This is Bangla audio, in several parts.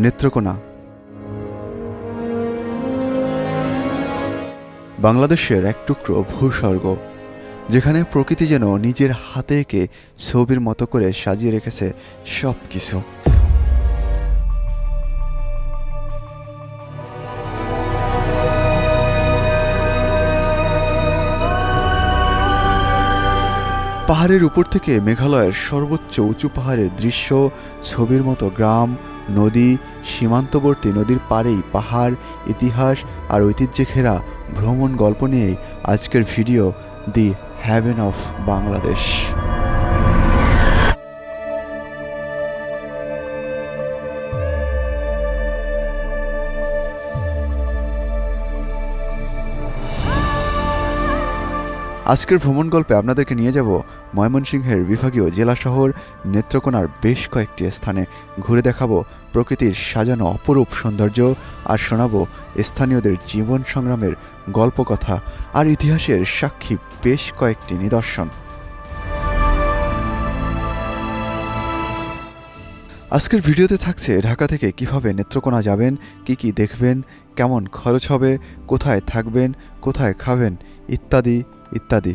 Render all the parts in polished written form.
নেত্রকোনা বাংলাদেশের এক টুকরো ভূস্বর্গ, যেখানে প্রকৃতি যেন নিজের হাতে এঁকে ছবির মতো করে সাজিয়ে রেখেছে সব কিছু। পাহাড়ের উপর থেকে মেঘালয়ের সর্বোচ্চ উঁচু পাহাড়ের দৃশ্য, ছবির মতো গ্রাম, নদী, সীমান্তবর্তী নদীর পাড়েই পাহাড়, ইতিহাস আর ঐতিহ্যে ঘেরা ভ্রমণ গল্প নিয়েই আজকের video the haven of Bangladesh. আজকের ভ্রমণ গল্পে আপনাদেরকে নিয়ে যাব ময়মনসিংহের বিভাগীয় জেলা শহর নেত্রকোনার বেশ কয়েকটি স্থানে। ঘুরে দেখাবো প্রকৃতির সাজানো অপরূপ সৌন্দর্য আর শোনাবো স্থানীয়দের জীবন সংগ্রামের গল্পকথা আর ইতিহাসের সাক্ষী বেশ কয়েকটি নিদর্শন। আজকের ভিডিওতে থাকছে ঢাকা থেকে কিভাবে নেত্রকোনা যাবেন, কি দেখবেন, কেমন খরচ হবে, কোথায় থাকবেন, কোথায় খাবেন, ইত্যাদি ইত্যাদি।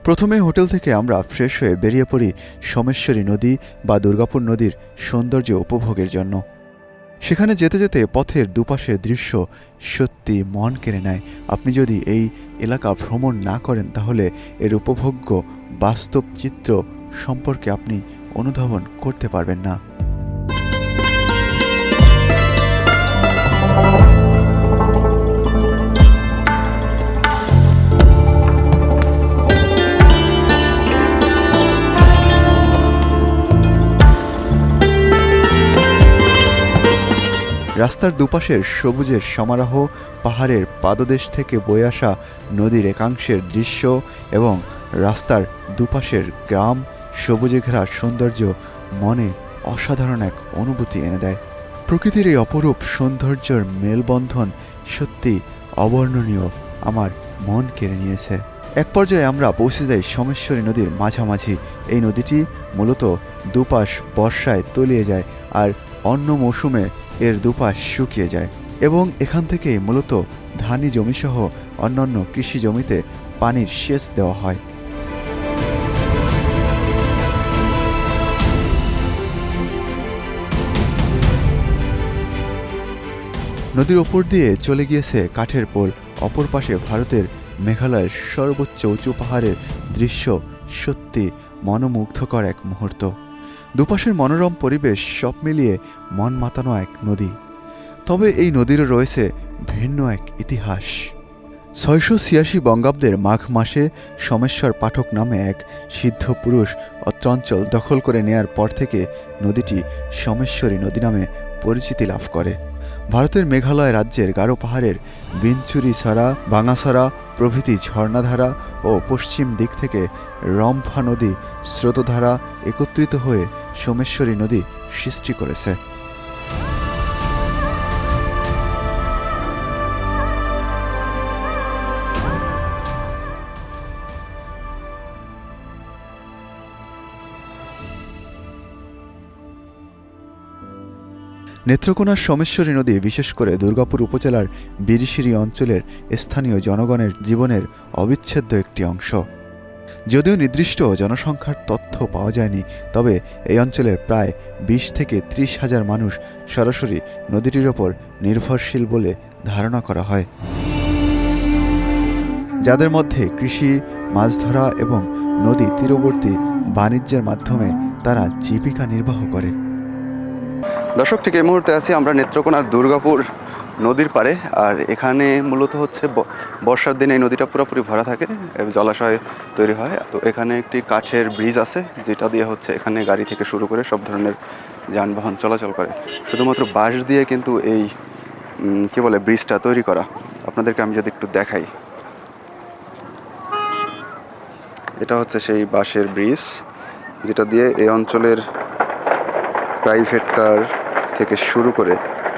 প্রথমে হোটেল থেকে আমরা ফ্রেশ হয়ে বেরিয়ে পড়ি সোমেশ্বরী নদী বা দুর্গাপুর নদীর সৌন্দর্য উপভোগের জন্য। সেখানে যেতে যেতে পথের দুপাশের দৃশ্য সত্যি মন কেড়ে নেয়। আপনি যদি এই এলাকা ভ্রমণ না করেন তাহলে এর উপভোগ্য বাস্তব চিত্র সম্পর্কে আপনি অনুধাবন করতে পারবেন না। রাস্তার দুপাশের সবুজের সমারোহ, পাহাড়ের পাদদেশ থেকে বয়ে আসা নদীর একাংশের দৃশ্য এবং রাস্তার দুপাশের গ্রাম, সবুজে ঘেরা সৌন্দর্য মনে অসাধারণ এক অনুভূতি এনে দেয়। প্রকৃতির এই অপরূপ সৌন্দর্যের মেলবন্ধন সত্যি অবর্ণনীয়, আমার মন কেড়ে নিয়েছে। এক পর্যায়ে আমরা পৌঁছে যাই সোমেশ্বরী নদীর মাঝামাঝি। এই নদীটি মূলত দুপাশ বর্ষায় তলিয়ে যায় আর অন্য মৌসুমে এর দুপাশ শুকিয়ে যায় এবং এখান থেকে মূলত ধানি জমিসহ অন্যান্য কৃষি জমিতে পানির সেচ দেওয়া হয়। নদীর ওপর দিয়ে চলে গিয়েছে কাঠের পোল। অপর পাশে ভারতের মেঘালয়ের সর্বোচ্চ উঁচু পাহাড়ের দৃশ্য সত্যি মনোমুগ্ধকর এক মুহূর্ত। দুপাশের মনোরম পরিবেশ সব মিলিয়ে মন মাতানো এক নদী। তবে এই নদীরও রয়েছে ভিন্ন এক ইতিহাস। 686 বঙ্গাব্দের মাঘ মাসে সোমেশ্বর পাঠক নামে এক সিদ্ধ পুরুষ অত্রাঞ্চল দখল করে নেয়ার পর থেকে নদীটি সোমেশ্বরী নদী নামে পরিচিতি লাভ করে। ভারতের মেঘালয় রাজ্যের গারো পাহাড়ের বিনচুরিছড়া, বাঙাছড়া প্রভৃতি ঝর্ণাধারা ও পশ্চিম দিক থেকে রম্ফা নদী স্রোতধারা একত্রিত হয়ে সোমেশ্বরী নদী সৃষ্টি করেছে। নেত্রকোনার সোমেশ্বরী নদী বিশেষ করে দুর্গাপুর উপজেলার বিরিশিরি অঞ্চলের স্থানীয় জনগণের জীবনের অবিচ্ছেদ্য একটি অংশ। যদিও নির্দিষ্ট জনসংখ্যার তথ্য পাওয়া যায়নি, তবে এই অঞ্চলের প্রায় 20 থেকে 30 হাজার মানুষ সরাসরি নদীটির ওপর নির্ভরশীল বলে ধারণা করা হয়, যাদের মধ্যে কৃষি, মাছ ধরা এবং নদী তীরবর্তী বাণিজ্যের মাধ্যমে তারা জীবিকা নির্বাহ করে। দর্শক, ঠিক এই মুহূর্তে আছি আমরা নেত্রকোনার দুর্গাপুর নদীর পাড়ে। আর এখানে মূলত হচ্ছে বর্ষার দিনে এই নদীটা পুরোপুরি ভরা থাকে, জলাশয় তৈরি হয়। তো এখানে একটি কাঠের ব্রিজ আছে, যেটা দিয়ে হচ্ছে এখানে গাড়ি থেকে শুরু করে সব ধরনের যানবাহন চলাচল করে। শুধুমাত্র বাঁশ দিয়ে কিন্তু এই ব্রিজটা তৈরি করা। আপনাদেরকে আমি যদি একটু দেখাই, এটা হচ্ছে সেই বাঁশের ব্রিজ, যেটা দিয়ে এই অঞ্চলের প্রাইভেট কার থেকে শুরু করে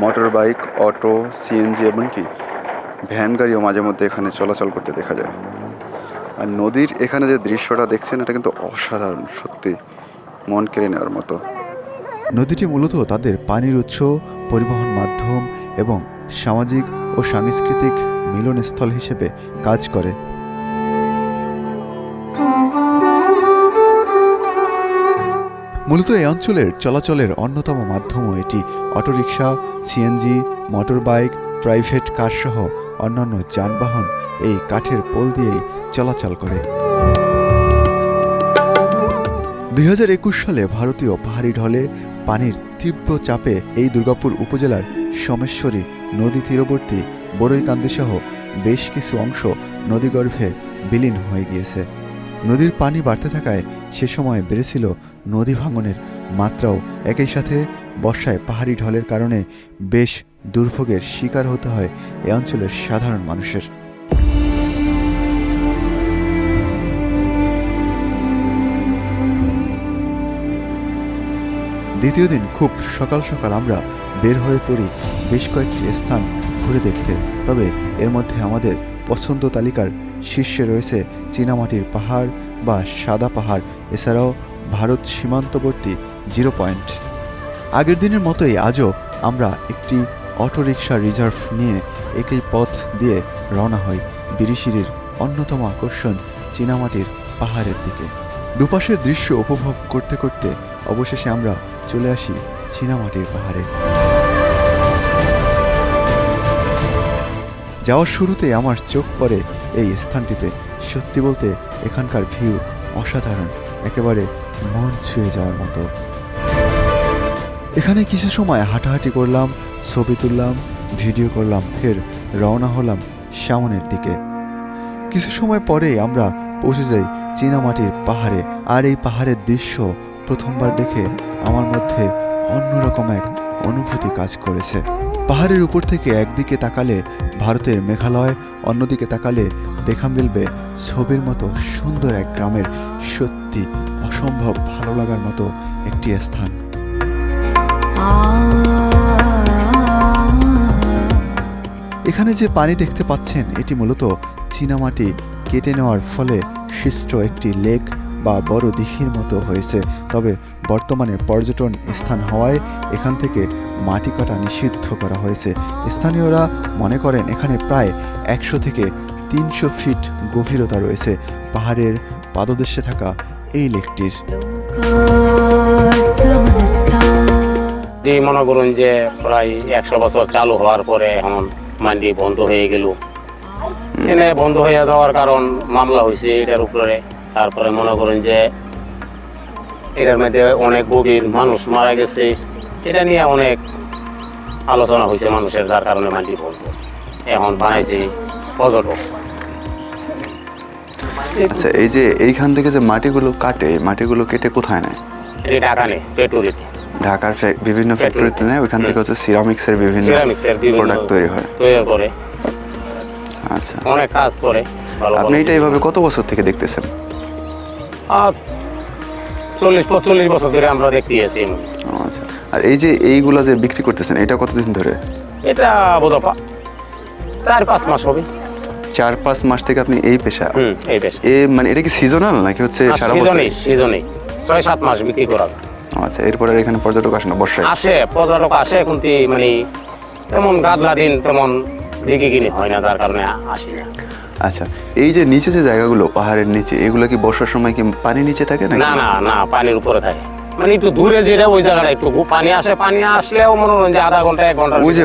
মোটর বাইক, অটো, সিএনজি এমনকি ভ্যান গাড়িও মাঝে মধ্যে এখানে চলাচল করতে দেখা যায়। আর নদীর এখানে যে দৃশ্যটা দেখছেন, এটা কিন্তু অসাধারণ, সত্যি মন কেড়ে নেওয়ার মতো। নদীটি মূলত তাদের পানির উৎস, পরিবহন মাধ্যম এবং সামাজিক ও সাংস্কৃতিক মিলনস্থল হিসেবে কাজ করে। মূলত এই অঞ্চলের চলাচলের অন্যতম মাধ্যমও এটি। Auto rickshaw, CNG, motor bike, private car সহ অন্যান্য যানবাহন এই কাঠের পোল দিয়েই চলাচল করে। 2021 সালে ভারতীয় পাহাড়ি ঢলে পানির তীব্র চাপে এই দুর্গাপুর উপজেলার সোমেশ্বরী নদী তীরবর্তী বড়ইকান্দি সহ বেশ কিছু অংশ নদীগর্ভে বিলীন হয়ে গিয়েছে। নদীর পানি বাড়তে থাকায় সে সময় বেড়েছিল নদী ভাঙনের মাত্রাও। একই সাথে বর্ষায় পাহাড়ি ঢলের কারণে বেশ দুর্ভোগের শিকার হতে হয় এ অঞ্চলের সাধারণ মানুষের। দ্বিতীয় দিন খুব সকাল সকাল আমরা বের হয়ে পড়ি বেশ কয়েকটি স্থান ঘুরে দেখতে। তবে এর মধ্যে আমাদের পছন্দ তালিকার শীর্ষে রয়েছে চীনামাটির পাহাড় বা সাদা পাহাড়, এছাড়াও ভারত সীমান্তবর্তী 0 পয়েন্ট। আগের দিনের মতোই আজও আমরা একটি অটোরিকশা রিজার্ভ নিয়ে একই পথ দিয়ে রওনা হই বিরিশিরির অন্যতম আকর্ষণ চীনামাটির পাহাড়ের দিকে। দুপাশের দৃশ্য উপভোগ করতে করতে অবশেষে আমরা চলে আসি চীনামাটির পাহাড়ে। যাওয়ার শুরুতে আমার চোখ পড়ে এই স্থানটিতে। সত্যি বলতে এখানকার ভিউ অসাধারণ, একেবারে মন ছুঁয়ে যাওয়ার মতো। এখানে কিছু সময় হাঁটাহাঁটি করলাম, ছবি তুললাম, ভিডিও করলাম, ফের রওনা হলাম সামনের দিকে। কিছু সময় পরে আমরা পৌঁছে যাই চীনামাটির পাহাড়ে। আর এই পাহাড়ের দৃশ্য প্রথমবার দেখে আমার মধ্যে অন্যরকম এক অনুভূতি কাজ করেছে। পাহাড়ের উপর থেকে একদিকে তাকালে ভারতের মেঘালয়, অন্যদিকে তাকালে দেখা মিলবে ছবির মতো সুন্দর এক গ্রামের সত্যি অসম্ভব ভালো লাগার মতো একটি স্থান। এখানে যে পানি দেখতে পাচ্ছেন এটি মূলত চীনামাটি কেটে নেওয়ার ফলে সৃষ্ট একটি লেক বা বড় দিঘির মতো হয়েছে। তবে বর্তমানে পর্যটন স্থান হওয়ায় এখান থেকে মাটি কাটা নিষিদ্ধ করা হয়েছে। স্থানীয়রা মনে করেন এখানে প্রায় 100 থেকে 300 ফিট গভীরতা রয়েছে পাহাড়ের পাদদেশে থাকা এই লেকটির। মনে করুন যে প্রায় 100 বছর চালু হওয়ার পরে এখন মান্ডি বন্ধ হয়ে গেল। এনে বন্ধ হয়ে যাওয়ার কারণ মামলা হয়েছে এটার উপরে। তারপরে মনে করেন যে এটার মধ্যে অনেক গভীর মানুষ মারা গেছে, এটা নিয়ে অনেক আলোচনা হয়েছে মানুষের, যার কারণে মান্ডি বন্ধ। এখন বানাইছে পর্যটক। আচ্ছা, এই যে এইখান থেকে যে মাটিগুলো কাটে, মাটিগুলো কেটে কোথায় নেয়? এটা ঢাকা নেই, পেট্রোলিতে। ঢাকার বিভিন্ন ফ্যাক্টরিতে নেয়, ওইখান থেকে হচ্ছে সিরামিক্সের বিভিন্ন প্রোডাক্ট তৈরি হয়। আচ্ছা, অনেক কাজ করে। আপনি এটা এইভাবে কত বছর থেকে দেখতেছেন? 40-45 বছর ধরে আমরা দেখতেছি। আচ্ছা, আর এই যে এইগুলা যে বিক্রি করতেছেন এটা কতদিন ধরে? এটা বোধহয় 4-5 মাস হবে। 4-5 মাস থেকে আপনি এই পেশা? এই পেশা। মানে এটা কি সিজনাল নাকি হচ্ছে সারা বছর? সিজনে 6-7 মাস বিক্রি করা। আচ্ছা, এরপর আর এখানে পর্যটক আসে না? বর্ষায় আসে পর্যটক, আসে কিন্তু মানে তেমন গাদলা দিন তেমন দেখে কিনে হয় না, তার কারণে আসি না। আচ্ছা, এই যে নিচে যে জায়গাগুলো পাহাড়ের নিচে, এগুলো কি বর্ষার সময় কি পানি নিচে থাকে না? না না না, পানির উপরে থাকে। মানে একটু দূরে যেটা ওই জায়গাটা একটু পানি আসে, পানি আসলেও মনে হয় যে আধা ঘন্টা 1 ঘন্টা ওই যে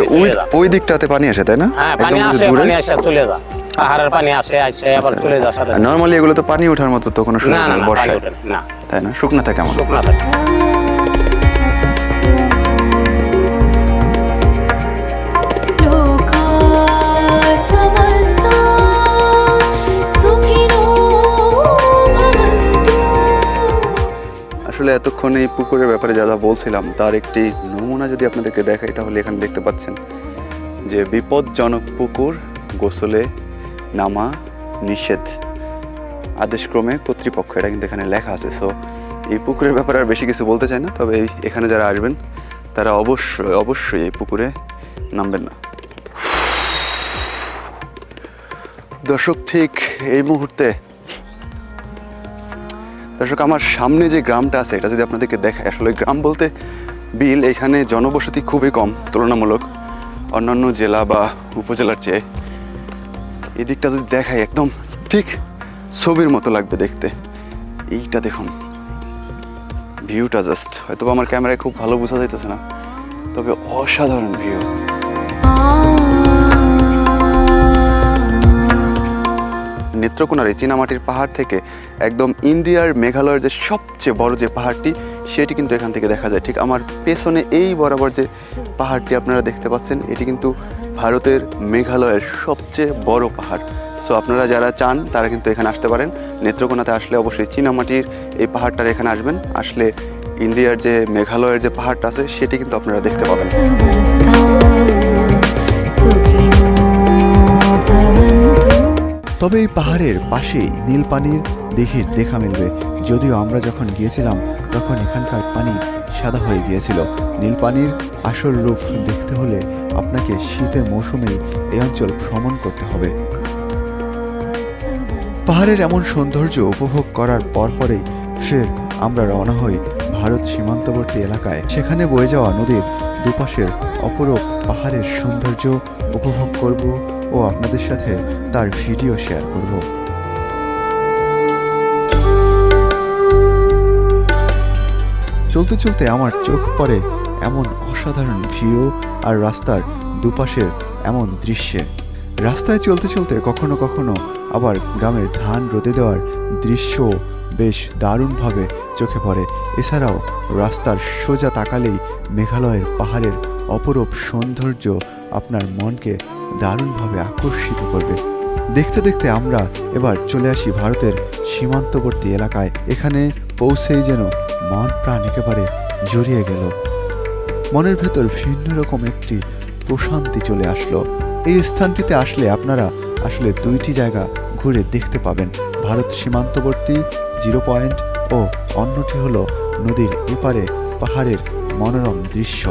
ওই দিকটাতে পানি আসে, তাই না? হ্যাঁ, পানি আসে, পানি আসে চলে যায়। পাহাড়ের পানি আসে আবার চলে যায় সাথে। নরমালি এগুলো তো পানি ওঠার মতো তো কোনো সুযোগ নেই বর্ষায়, না তাই না? শুকনা থাকে? আমার শুকনা থাকে। আসলে এতক্ষণ এই পুকুরের ব্যাপারে যা যা বলছিলাম তার একটি নমুনা যদি আপনাদেরকে দেখাই, তাহলে এখানে দেখতে পাচ্ছেন যে বিপজ্জনক পুকুর, গোসলে নামা নিষেধ, আদেশক্রমে কর্তৃপক্ষ, এটা কিন্তু এখানে লেখা আছে। সো এই পুকুরের ব্যাপারে আর বেশি কিছু বলতে চাই না, তবে এখানে যারা আসবেন তারা অবশ্যই এই পুকুরে নামবেন না। দর্শক, ঠিক এই মুহূর্তে দর্শক আমার সামনে যে গ্রামটা আছে এটা যদি আপনাদেরকে দেখায়, আসলে গ্রাম বলতে বিল, এখানে জনবসতি খুবই কম তুলনামূলক অন্যান্য জেলা বা উপজেলার চেয়ে। এদিকটা যদি দেখাই একদম ঠিক ছবির মতো লাগবে দেখতে। এইটা দেখুন, ভিউটা জাস্ট হয়তো আমার ক্যামেরায় খুব ভালো বোঝা যাইতেছে না, তবে অসাধারণ ভিউ। নেত্রকোনার এই চীনামাটির পাহাড় থেকে একদম ইন্ডিয়ার মেঘালয়ের যে সবচেয়ে বড় যে পাহাড়টি, সেটি কিন্তু এখান থেকে দেখা যায়। ঠিক আমার পেছনে এই বরাবর যে পাহাড়টি আপনারা দেখতে পাচ্ছেন, এটি কিন্তু ভারতের মেঘালয়ের সবচেয়ে বড় পাহাড়। সো আপনারা যারা চান তারা কিন্তু এখানে আসতে পারেন। নেত্রকোনাতে আসলে অবশ্যই চীনামাটির এই পাহাড়টার এখানে আসবেন, আসলে ইন্ডিয়ার যে মেঘালয়ের যে পাহাড়টা আছে সেটি কিন্তু আপনারা দেখতে পাবেন। তবে এই পাহাড়ের পাশেই নীল পানির দিঘির দেখা মিলবে। যদিও আমরা যখন গিয়েছিলাম তখন এখানকার পানি সাদা হয়ে গিয়েছিল। নীল পানির আসল রূপ দেখতে হলে আপনাকে শীতের মৌসুমেই এই অঞ্চল ভ্রমণ করতে হবে। পাহাড়ের এমন সৌন্দর্য উপভোগ করার পরপরেই ফের আমরা রওনা হই ভারত সীমান্তবর্তী এলাকায়। সেখানে বয়ে যাওয়া নদীর দুপাশের অপরূপ পাহাড়ের সৌন্দর্য উপভোগ করব ও আপনাদের সাথে তার ভিডিও শেয়ার করব। চলতে চলতে আমার চোখ পড়ে এমন অসাধারণ ভিউ আর রাস্তার দুপাশের এমন দৃশ্যে। রাস্তায় চলতে চলতে কখনো কখনো আবার গ্রামের ধান রোদে দেওয়ার দৃশ্য বেশ দারুণভাবে চোখে পড়ে। এছাড়াও রাস্তার সোজা তাকালেই মেঘালয়ের পাহাড়ের অপরূপ সৌন্দর্য আপনার মনকে দারুণভাবে আকর্ষিত করবে। দেখতে দেখতে আমরা এবার চলে আসি ভারতের সীমান্তবর্তী এলাকায়। এখানে পৌঁছেই যেন মন প্রাণ একেবারে জড়িয়ে গেল। মনের ভেতর ভিন্ন রকম একটি প্রশান্তি চলে আসলো। এই স্থানটিতে আসলে আপনারা আসলে দুইটি জায়গা ঘুরে দেখতে পাবেন, ভারত সীমান্তবর্তী জিরো পয়েন্ট ও অন্যটি হলো নদীর এপারে পাহাড়ের মনোরম দৃশ্য।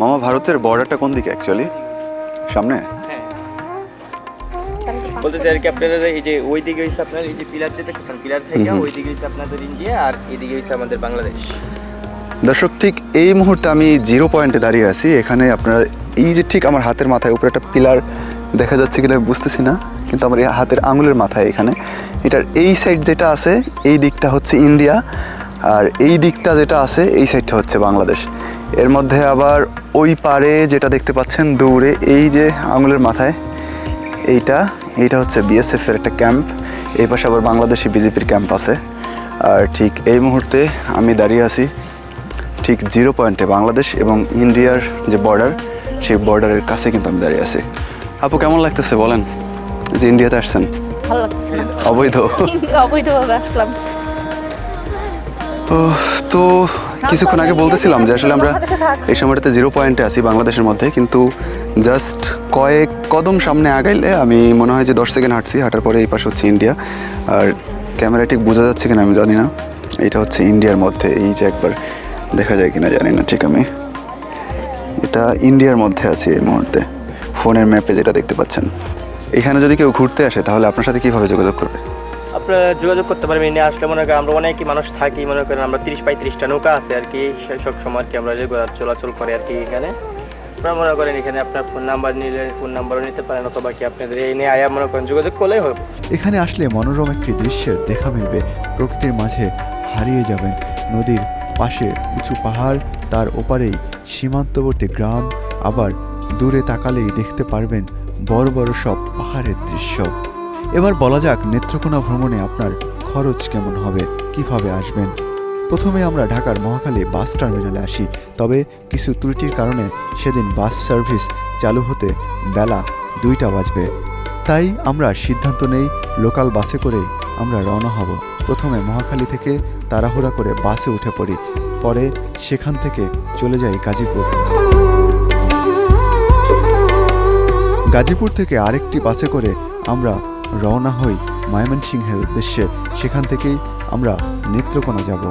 মামা, ভারতের বর্ডারটা কোন দিকে অ্যাকচুয়ালি? সামনে? বলতে চাই আর কি, আপনারা এই যে ওই দিকে হইছে আপনার এই যে পিলার যে দেখছেন, পিলার থেকে ওই দিকে হইছে আপনাদের ইন্ডিয়া আর এদিকে হইছে আমাদের বাংলাদেশ। দর্শক, ঠিক এই মুহূর্তে আমি জিরো পয়েন্টে দাঁড়িয়ে আছি। এখানে আপনারা এই যে ঠিক আমার হাতের মাথায় উপরে একটা পিলার দেখা যাচ্ছে কিনা বুঝতেছি না, কিন্তু আমার এই হাতের আঙুলের মাথায় এখানে এটার এই সাইড যেটা আছে এই দিকটা হচ্ছে ইন্ডিয়া, আর এই দিকটা যেটা আছে এই সাইডটা হচ্ছে বাংলাদেশ। এর মধ্যে আবার ওই পারে যেটা দেখতে পাচ্ছেন দূরে এই যে আঙুলের মাথায় এইটা হচ্ছে বিএসএফ এর একটা ক্যাম্প। এই পাশে আবার বাংলাদেশি বিজেপির ক্যাম্প আছে। আর ঠিক এই মুহূর্তে আমি দাঁড়িয়ে আছি ঠিক জিরো পয়েন্টে, বাংলাদেশ এবং ইন্ডিয়ার যে বর্ডার সেই বর্ডারের কাছে কিন্তু আমি দাঁড়িয়ে আছি। আপু, কেমন লাগতেছে বলেন যে ইন্ডিয়াতে আসছেন? ভালো লাগছে। অবৈধভাবে আসলাম। তো কিছুক্ষণ আগে বলতেছিলাম যে আসলে আমরা এই সময়টাতে জিরো পয়েন্টে আছি বাংলাদেশের মধ্যে, কিন্তু জাস্ট কয়েক কদম সামনে আগাইলে আমি মনে হয় যে 10 সেকেন্ড হাঁটছি, হাঁটার পরে এই পাশে হচ্ছে ইন্ডিয়া। আর ক্যামেরা ঠিক বোঝা যাচ্ছে কিনা আমি জানি না, এটা হচ্ছে ইন্ডিয়ার মধ্যে। এই যে একবার দেখা যায় কিনা জানি না, ঠিক আমি এটা ইন্ডিয়ার মধ্যে আছি এই মুহূর্তে ফোনের ম্যাপে যেটা দেখতে পাচ্ছেন। এখানে যদি কেউ ঘুরতে আসে তাহলে আপনার সাথে কীভাবে যোগাযোগ করবে? আপনারা যোগাযোগ করতে পারবেন। এনে আসলে মনে করেন আমরা অনেকই মানুষ থাকি, মনে করেন আমরা 30-35টা নৌকা আছে আর কি, সেই সব সময় আর কি আমরা রেগুলার চলাচল করে আর কি। এখানে আপনারা মনে করেন এখানে আপনার ফোন নাম্বার নিলে ফোন নাম্বারও নিতে পারেন, অথবা কি আপনাদের এই নিয়ে আয়া মনে করেন যোগাযোগ করলেই হবে। এখানে আসলে মনোরম একটি দৃশ্যের দেখা মিলবে। প্রকৃতির মাঝে হারিয়ে যাবেন। নদীর পাশে উঁচু পাহাড়, তার ওপারেই সীমান্তবর্তী গ্রাম, আবার দূরে তাকালেই দেখতে পারবেন বড় বড় সব পাহাড়ের দৃশ্য। এবার বলা যাক নেত্রকোনা ভ্রমণে আপনার খরচ কেমন হবে, কিভাবে আসবেন। প্রথমে আমরা ঢাকার মহাখালী বাস টার্মিনালে আসি, তবে কিছু ত্রুটির কারণে সেদিন বাস সার্ভিস চালু হতে বেলা 2টা বাজবে। তাই আমরা সিদ্ধান্ত নেই লোকাল বাসে করে আমরা রওনা হব। প্রথমে মহাখালী থেকে তাড়াহুড়া করে বাসে উঠে পড়ি, পরে সেখান থেকে চলে যাই গাজীপুর। গাজীপুর থেকে আরেকটি বাসে করে আমরা রওনা হই ময়মনসিংহের উদ্দেশ্যে। সেখান থেকেই আমরা নেত্রকোনা যাব।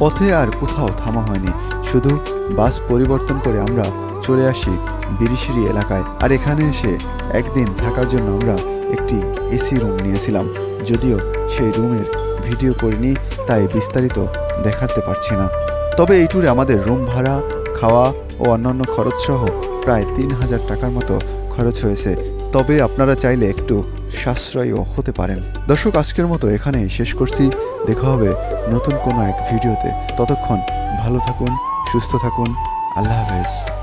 পথে আর কোথাও থামা হয়নি, শুধু বাস পরিবর্তন করে আমরা চলে আসি বিরিশিরি এলাকায়। আর এখানে এসে একদিন থাকার জন্য আমরা একটি এসি রুম নিয়েছিলাম, যদিও সেই রুমের ভিডিও করিনি, তাই বিস্তারিত দেখাতে পারছি না। তবে এই ট্যুরে আমাদের রুম ভাড়া, খাওয়া ও অন্যান্য খরচ সহ প্রায় 3000 টাকার মতো খরচ হয়েছে। তবে আপনারা চাইলে একটু সাশ্রয়ও হতে পারেন। দর্শক, আজকের মতো এখানেই শেষ করছি। দেখা হবে নতুন কোনো এক ভিডিওতে। ততক্ষণ ভালো থাকুন, সুস্থ থাকুন। আল্লাহ হাফেজ।